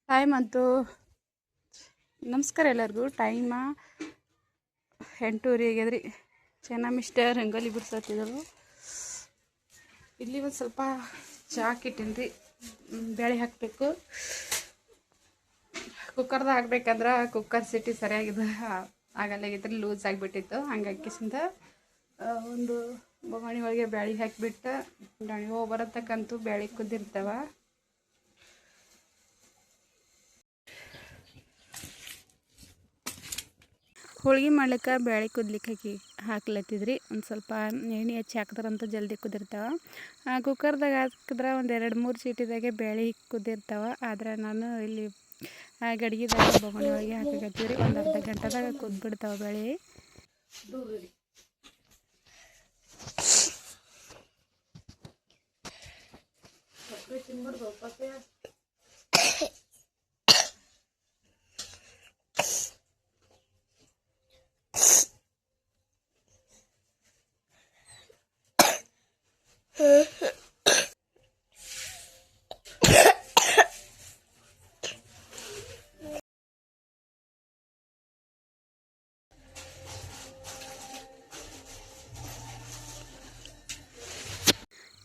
Time ಅಂತೂ ನಮಸ್ಕಾರ ಎಲ್ಲರಿಗೂ. ಟೈಮ 8:30 ಆಗ್ಯದ್ರಿ. ಮಿಸ್ಟರ್ ರಂಗೋಲಿ ಬಿಡ್ಸತ್ತಿದ್ರು. ಇಲ್ಲಿ ಒಂದು ಸ್ವಲ್ಪ ಚಾಕ್ ಇಟ್ಟೇನ್ರಿ. ಬೇಳೆ ಹಾಕಬೇಕು. ಕುಕ್ಕರ್ದಾಗ ಹಾಕ್ಬೇಕಂದ್ರೆ ಕುಕ್ಕರ್ ಸಿಟಿ ಸರಿಯಾಗಿದೆ ಆಗಲ್ಲಾಗಿದ್ರೆ ಲೂಸ್ ಆಗಿಬಿಟ್ಟಿತ್ತು. ಹಂಗಾಕಿಸಿಂದ ಒಂದು ಬೊಗಣಿ ಒಳಗೆ ಬ್ಯಾಳೆ ಹಾಕಿಬಿಟ್ಟು ಡಣಿ ಹೋಗಿ ಬರತಕ್ಕಂತೂ ಬ್ಯಾಳೆ ಕುದ್ದಿರ್ತಾವ. ಹೋಳ್ಗೆ ಮಾಡ್ಲಿಕ್ಕೆ ಬ್ಯಾಳೆ ಕುದ್ಲಿಕ್ಕೆ ಹಾಕ್ಲತ್ತಿದ್ರಿ. ಒಂದು ಸ್ವಲ್ಪ ಎಣ್ಣೆ ಹಚ್ಚಿ ಹಾಕಿದ್ರಂತೂ ಜಲ್ದಿ ಕುದಿರ್ತಾವೆ. ಕುಕ್ಕರ್ದಾಗ ಹಾಕಿದ್ರೆ ಒಂದು 2-3 ಸೀಟಿದಾಗೆ ಬ್ಯಾಳೆ ಕುದ್ದಿರ್ತಾವೆ. ಆದ್ರೆ ನಾನು ಇಲ್ಲಿ ಗಡಿಗೆದಾಗ ಬೊಗಣಿ ಒಳಗೆ ಹಾಕಕತ್ತೀವ್ರಿ. ಒಂದು ಅರ್ಧ ಗಂಟೆದಾಗ ಕುದ್ಬಿಡ್ತಾವೆ ಬ್ಯಾಳೆ.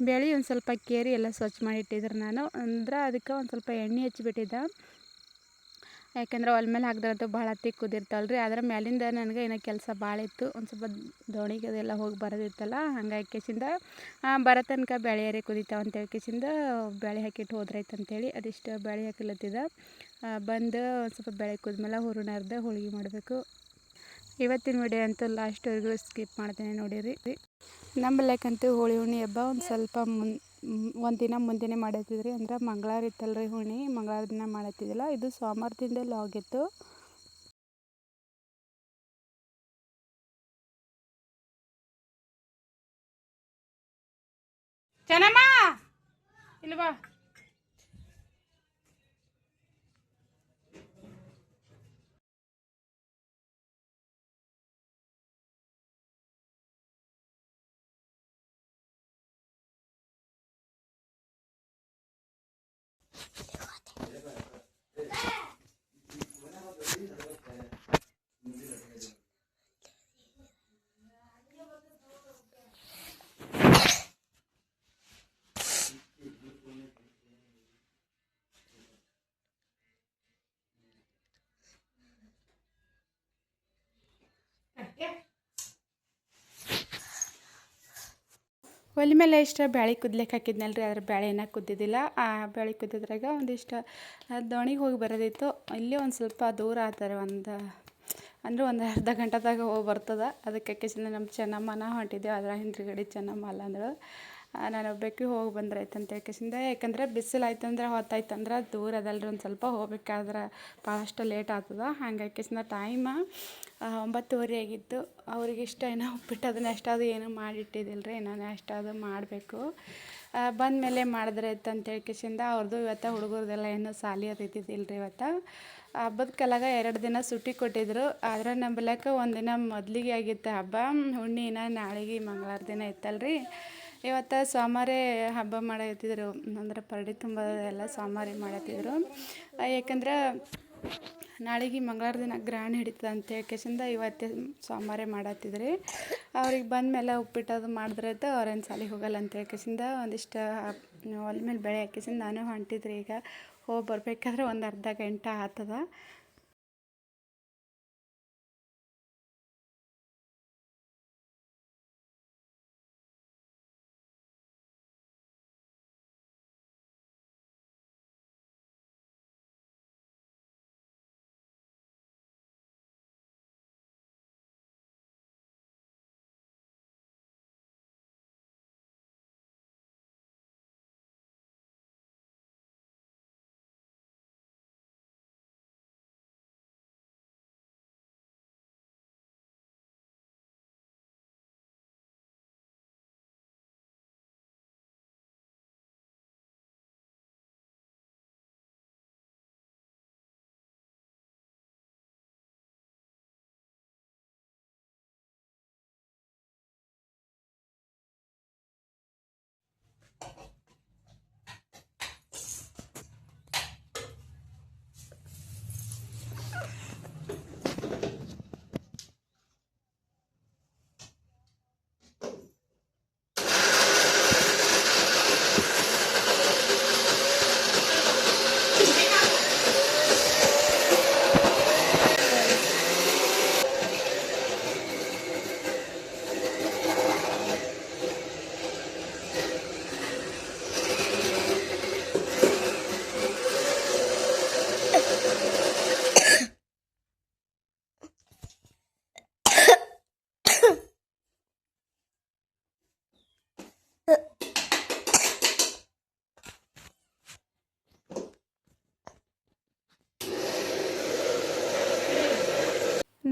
ಬ್ಯಾಳೆ ಒಂದು ಸ್ವಲ್ಪ ಕೇರಿ ಎಲ್ಲ ಸ್ವಚ್ಛ ಮಾಡಿ ಇಟ್ಟಿದ್ರೆ ನಾನು ಅಂದ್ರೆ ಅದಕ್ಕೆ ಒಂದು ಸ್ವಲ್ಪ ಎಣ್ಣೆ ಹಚ್ಚಿಬಿಟ್ಟಿದ್ದೆ. ಯಾಕೆಂದ್ರೆ ಒಲೆ ಮೇಲೆ ಹಾಕಿದ್ರಂತೂ ಭಾಳ ತಿಕ್ ಕುದಿರ್ತಾವಲ್ರಿ. ಅದರ ಮೇಲಿಂದ ನನಗೆ ಏನೋ ಕೆಲಸ ಭಾಳ ಇತ್ತು. ಒಂದು ಸ್ವಲ್ಪ ದೋಣಿಗೆ ಅದೆಲ್ಲ ಹೋಗಿ ಬರೋದಿತ್ತಲ್ಲ. ಹಂಗಾಗಿ ಕೇಸಿಂದ ಬರೋ ತನಕ ಬ್ಯಾಳೆ ಕುದಿತಾವ ಅಂತೇಳಿ ಕೇಸಿಂದ ಬ್ಯಾಳೆ ಹಾಕಿಟ್ಟು ಹೋದ್ರಾಯ್ತು ಅಂತೇಳಿ ಅದಿಷ್ಟು ಬ್ಯಾಳೆ ಹಾಕಿಲತ್ತಿದ್ದೆ. ಬಂದು ಒಂದು ಸ್ವಲ್ಪ ಬ್ಯಾಳೆ ಕುದ್ಮೇಲೆ ಹೂರಣ ಅರ್ಧ ಹೋಳ್ಗೆ ಮಾಡಬೇಕು. ಇವತ್ತಿನ ವಿಡಿಯೋ ಅಂತೂ ಲಾಸ್ಟ್ವರೆಗೂ ಸ್ಕಿಪ್ ಮಾಡ್ತೇನೆ ನೋಡಿರಿ. ನಂಬಲ್ಲಕ್ಕಂತೂ ಹೋಳಿ ಹುಣ್ಣಿ ಹಬ್ಬ ಒಂದು ಸ್ವಲ್ಪ ಒಂದು ದಿನ ಮುಂದೆನೇ ಮಾಡತ್ತಿದ್ರಿ. ಅಂದ್ರೆ ಮಂಗಳವಾರ ಇತ್ತಲ್ರಿ ಹುಣ್ಣಿ, ಮಂಗಳವಾರ ದಿನ ಮಾಡತ್ತಿದ್ದಿಲ್ಲ. ಇದು ಸೋಮವಾರದಿಂದ ಲಾಗಿತ್ತು. ಚೆನ್ನಮ್ಮ ಇಲ್ವಾ ಒಲೆ ಮೇಲೆ ಇಷ್ಟ ಬ್ಯಾಳೆ ಕುದ್ಲಿಕ್ಕೆ ಹಾಕಿದ್ನಲ್ರಿ. ಅದ್ರ ಬ್ಯಾಳೆ ಏನಾಗ ಕುದ್ದಿದ್ದಿಲ್ಲ. ಆ ಬ್ಯಾಳೆ ಕುದ್ದಿದ್ರಾಗ ಒಂದಿಷ್ಟು ದೋಣಿಗೆ ಹೋಗಿ ಬರೋದಿತ್ತು. ಇಲ್ಲೇ ಒಂದು ಸ್ವಲ್ಪ ದೂರ ಆಗ್ತಾರೆ. ಒಂದು ಅರ್ಧ ಗಂಟೆದಾಗ ಹೋಗಿ ಬರ್ತದೆ. ಅದಕ್ಕೆ ಕೇಸಿಂದ ನಮ್ಮ ಚೆನ್ನಮ್ಮನ ಹೊಂಟಿದ್ದೆವು. ಅದರ ಹಿಂದ್ಗಡೆ ಚೆನ್ನಮ್ಮ ಅಲ್ಲ ಅಂದಳು. ನಾನು ಒಬ್ಬಾಕಿ ಹೋಗಿ ಬಂದ್ರಾಯ್ತು ಅಂತ ಕೇಸಿಂದ. ಯಾಕಂದ್ರೆ ಬಿಸಿಲು ಆಯ್ತಂದ್ರೆ ಹೊತ್ತಾಯ್ತಂದ್ರೆ ದೂರ ಅದಲ್ರಿ. ಒಂದು ಸ್ವಲ್ಪ ಹೋಗ್ಬೇಕಾದ್ರೆ ಭಾಳಷ್ಟು ಲೇಟ್ ಆಗ್ತದೆ. ಹಂಗಾಗಿ ಕೇಸಿಂದ ಟೈಮ 9:30 ಆಗಿತ್ತು. ಅವ್ರಿಗೆ ಇಷ್ಟ ಏನೋ ಉಪ್ಪಿಟ್ಟು ಅದನ್ನ ಅಷ್ಟಾದ್ರು ಏನೂ ಮಾಡಿಟ್ಟಿದ್ದಿಲ್ಲ ರೀ. ನಾನು ಅಷ್ಟಾದ್ರು ಮಾಡಬೇಕು. ಬಂದಮೇಲೆ ಮಾಡಿದ್ರೆ ಆಯ್ತು ಅಂತೇಳಿ ಕೇಸಿಂದ ಅವ್ರದ್ದು ಇವತ್ತು ಹುಡುಗರದೆಲ್ಲ ಏನೂ ಸಾಲಿ ಅದು ಇದ್ದಿದ್ದಿಲ್ಲ ರೀ. ಇವತ್ತು ಹಬ್ಬದ ಕಾಲಾಗ 2 ದಿನ ಸುಟ್ಟಿ ಕೊಟ್ಟಿದ್ರು. ಆದರೆ ನಂಬಲ್ಯಾಕ ಒಂದಿನ ಮೊದಲಿಗೆ ಆಗಿತ್ತು ಹಬ್ಬ. ಹುಣ್ಣಿನ ನಾಳೆಗೆ ಮಂಗಳವಾರ ದಿನ ಇತ್ತಲ್ರಿ. ಇವತ್ತು ಸೋಮವಾರೇ ಹಬ್ಬ ಮಾಡತ್ತಿದ್ರು. ಅಂದ್ರೆ ಪರಡಿ ತುಂಬ ಎಲ್ಲ ಸೋಮವಾರೇ ಮಾಡತ್ತಿದ್ರು. ಯಾಕಂದ್ರೆ ನಾಳೆಗೆ ಮಂಗಳವಾರ ದಿನ ಗ್ರ್ಯಾಂಡ್ ಹಿಡಿತದೆ ಅಂತೇಳಿ ಕೇಸಿಂದ ಇವತ್ತೇ ಸೋಮವಾರೇ ಮಾಡತ್ತಿದ್ರಿ. ಅವ್ರಿಗೆ ಬಂದಮೇಲೆ ಉಪ್ಪಿಟ್ಟದು ಮಾಡಿದ್ರಾಯ್ತು. ಅವ್ರೇನು ಸಾಲಿಗೆ ಹೋಗಲ್ಲ ಅಂತೇಳಿ ಕೇಸಿಂದ ಒಂದಿಷ್ಟು ಒಲೆ ಮೇಲೆ ಬೇಳೆ ಹಾಕಿಸಿಂದ ನಾನು ಹೊಂಟಿದ್ರಿ. ಈಗ ಹೋಗಿ ಬರ್ಬೇಕಾದ್ರೆ ಒಂದು ಅರ್ಧ ಗಂಟೆ ಆಗ್ತದ.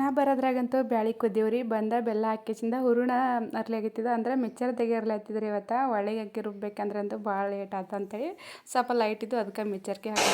ನಾ ಬರೋದ್ರಾಗಂತೂ ಬ್ಯಾಳಿ ಕುದ್ದೀವ್ರಿ ಬಂದ ಬೆಲ್ಲ ಹಾಕಿಸಿಂದ ಹೂರಣ ಅರ್ಲಾಗತ್ತಿದ ಅಂದ್ರೆ ಮಿಕ್ಸರ್ ತೆಗಿಯರ್ಲಾತಿದ್ರಿ ಇವತ್ತು ಒಳ್ಳೆಗೆ ಹಾಕಿ ರುಬ್ಬೇಕಂದ್ರೆ ಅಂತೂ ಭಾಳ ಲೇಟ್ ಆಯ್ತು ಅಂತೇಳಿ ಸ್ವಲ್ಪ ಲೈಟ್ ಇದ್ದು ಅದಕ್ಕೆ ಮಿಕ್ಸರ್ಗೆ ಹಾಕಿ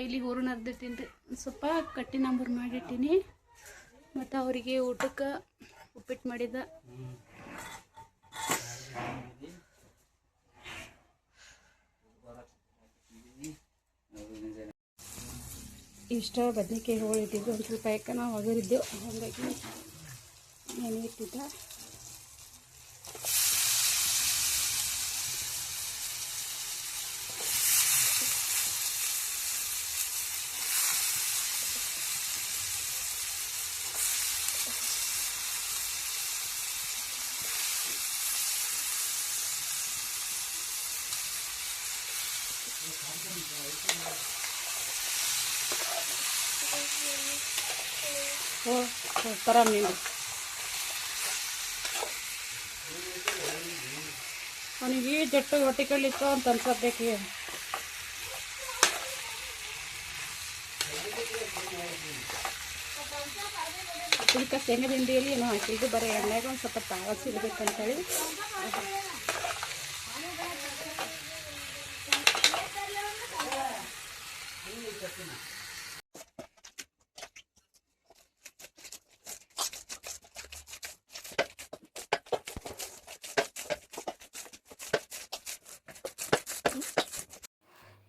ಇಲ್ಲಿ ಹೂರಣ ಅರ್ದಿಟ್ಟಿನಿ ರೀ ಸ್ವಲ್ಪ ಕಟ್ಟಿ ನಂಬರ್ ಮಾಡಿಟ್ಟಿನಿ ಮತ್ತು ಅವರಿಗೆ ಊಟಕ್ಕೆ ಉಪ್ಪಿಟ್ಟು ಮಾಡಿದ ಇಷ್ಟ ಬದನೆಕಾಯಿ ಹೋಳು ಇಟ್ಟಿದ್ದು ಒಂದು ಸ್ವಲ್ಪ ಯಾಕೆ ನಾವು ಒಗರಿದ್ದೆವು ಹಾಗಾಗಿ ನೆನೆ ಇಟ್ಟಿದ್ದ ಥರ ನೀನು ಅವನಿಗೆ ಜಟ್ಟು ಹೊಟ್ಟೆ ಕಲಿತ್ತು ಅಂತ ಅನ್ಸಬೇಕು ಇದಕ್ಕೆ ಶೇಂಗಾ ಹಿಂಡಿಯಲ್ಲಿ ಏನೋ ಹಾಕಿದ್ದು ಬರೀ ಎಣ್ಣೆಗೆ ಒಂದು ಸ್ವಲ್ಪ ತಾವಸಿ ಇರಬೇಕಂತೇಳಿ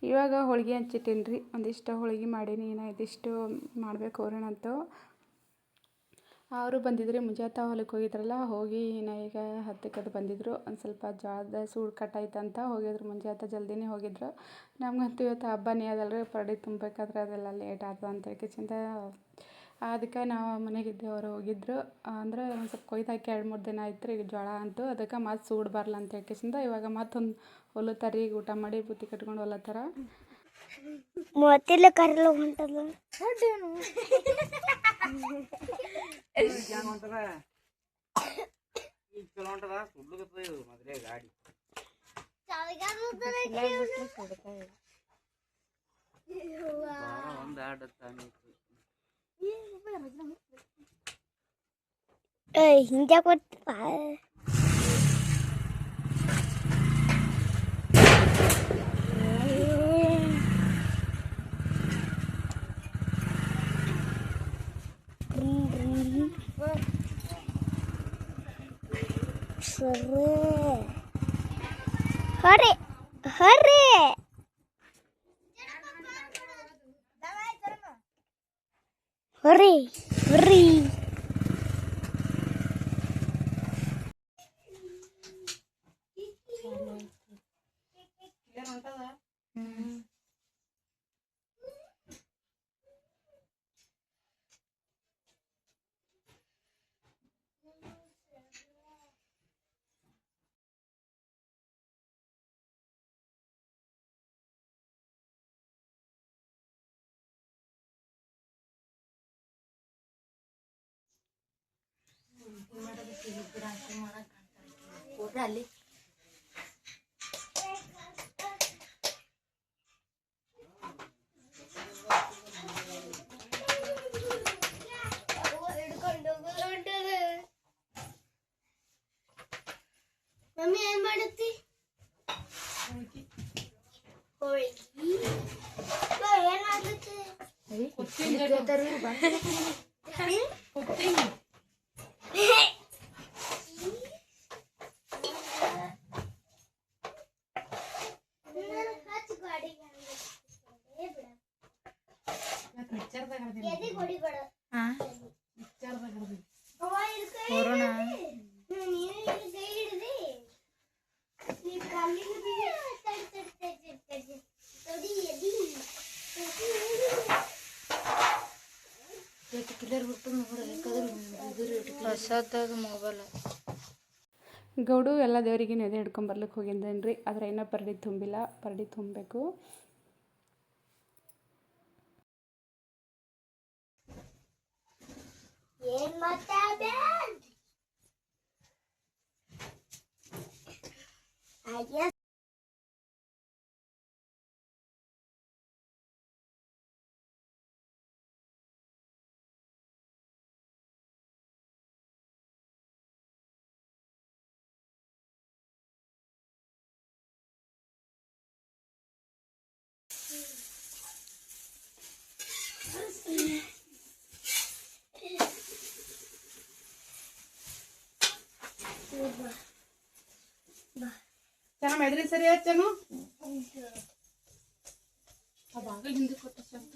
ಇವಾಗ ಹೋಳಿಗೆ ಹಂಚಿಟ್ಟೀನಿ ರೀ ಒಂದಿಷ್ಟು ಹೋಳಿಗೆ ಮಾಡೀನಿ ಇನ್ನು ಇದಿಷ್ಟು ಮಾಡಬೇಕು ಹೂರಣಂತೂ ಅವರು ಬಂದಿದ್ರಿ ಮುಂಜಾನೆ ಹೊಲಕ್ಕೆ ಹೋಗಿದ್ರಲ್ಲ ಹೋಗಿ ಇನ್ನು ಈಗ 10ಕ್ಕೆ ಬಂದಿದ್ದರು ಒಂದು ಸ್ವಲ್ಪ ಜೋಳದ ಸೂಡು ಕಟ್ಟಾಯ್ತಂತ ಹೋಗಿದ್ರು ಮುಂಜಾನೆ ಜಲ್ದಿನೇ ಹೋಗಿದ್ರು ನಮಗಂತೂ ಇವತ್ತು ಹಬ್ಬನೇ ಅದಲ್ರಿ ಪಡಿ ತುಂಬಬೇಕಾದ್ರೆ ಅದೆಲ್ಲ ಲೇಟ್ ಆಯ್ತು ಅಂತ ಹೇಳ್ಕಿಂದ ಅದಕ್ಕೆ ನಾವು ಮನೆಗಿದ್ದೇವೆ ಅವರು ಹೋಗಿದ್ರು ಅಂದರೆ ಒಂದು ಸ್ವಲ್ಪ ಕೊಯ್ದು ಹಾಕಿ 2-3 ದಿನ ಆಯ್ತು ರೀ ಜೋಳ ಅಂತೂ ಅದಕ್ಕೆ ಮತ್ತೆ ಸೂಡು ಬರಲ್ಲ ಅಂತ ಹೇಳ್ಕಿಂದ ಇವಾಗ ಮತ್ತೊಂದು ಹೊಲತ್ತಾರೆ ಈಗ ಊಟ ಮಾಡಿ ಬುತ್ತಿ ಕಟ್ಕೊಂಡು ಹೊಲತ್ತಾರ ಮೊತ್ತಿಲ್ಲ ಕರೆಲ್ಲ ಹೊಂಟದ ಹಿಂದೆ ಕೊಟ್ಟ hurry hurry hurry hurry ಅಲ್ಲಿ ಮಮ್ಮಿ ಏನ್ ಮಾಡುತ್ತಿ ಏನ್ ಮಾಡುತ್ತೆ ಕೊರೋನಾ ಹೊಸದಾದ ಮೊಬೈಲ್ ಗೌಡು ಎಲ್ಲ ದೇವರಿಗೆ ನೈವೇದ್ಯ ಹಿಡ್ಕೊಂಬರ್ಲಿಕ್ಕೆ ಹೋಗಿದ್ದೇನೆ ರೀ. ಆದರೆ ಇನ್ನೂ ಪರಡಿ ತುಂಬಿಲ್ಲ, ಪರಡಿ ತುಂಬಬೇಕು. ಏನ್ ಮಾತಾಡ ಚೆನ್ನ ಮೆದ್ರಿ ಸರಿ ಹಚ್ಚನು ಅವಾಗ ಹಿಂದೆ ಕೊಟ್ಟ ಸ್ವಲ್ಪ